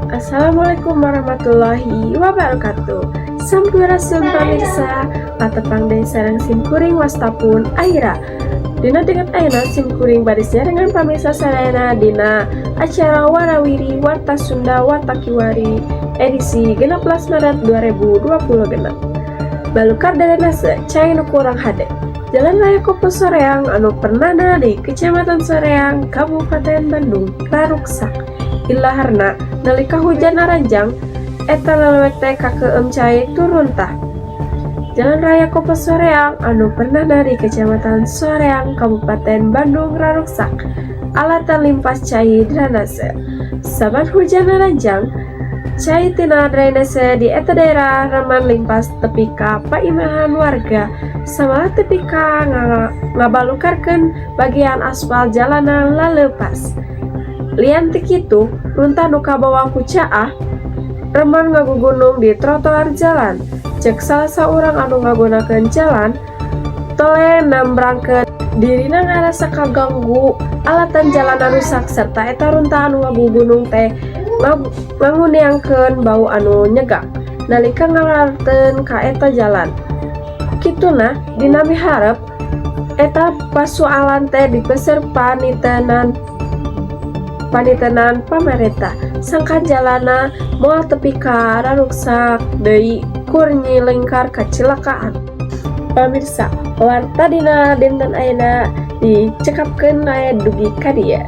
Assalamualaikum warahmatullahi wabarakatuh. Sampurasun pamirsa, patepang deui sareng simkuring wastapun aira. Dina dengan ayeuna simkuring barisnya dengan pamirsa sadayana dina acara Warawiri Warta Sunda Warta Kiwari edisi 16 Maret 2020 genep. Balukar darana cai nu kurang hade. Jalan Raya Kopo Soreang anu pernana di Kecamatan Soreang, Kabupaten Bandung, raruksak. Ilaharna nalika hujan aranjang eta lalewek teh kakeum cai turun tah. Jalan Raya Kopo Soreang anu pernana di Kecamatan Soreang, Kabupaten Bandung, raruksak. Alatan limpas cai drainase. Saban hujan aranjang cai tina drainase di eta daerah raman limpas tepi ka paimahan warga sama tepi ka ngabalukarkeun bagian aspal jalanan laleupas. Lian ti kitu, runtah nu kabawa ku caah reman ngagugunung di trotoar jalan. Cek salah saurang anu ngagunakeun jalan tole nambrangkeun dirina ngarasa kaganggu alatan jalanan rusak serta eta runtah anu ngagugunung teh nganguniangkeun bau anu nyegak nalika ngalarteun ka eta jalan. Kituna dina miharep eta pasualan teh dipeser panitenan pamarentah sangkan jalana moal tepi ka raruksak deui kur nyilingkar kecelakaan. Pamirsa, warta dina dinten ayeuna dicekapkeun aya dugi ka dieu.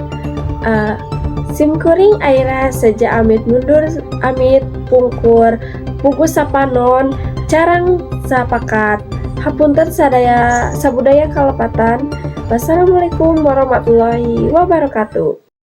Simkuring aira saja amit mundur amit pungkur pugus sapanon carang sapakat hapunten sadaya sabudaya kalepatan. Wassalamualaikum warahmatullahi wabarakatuh.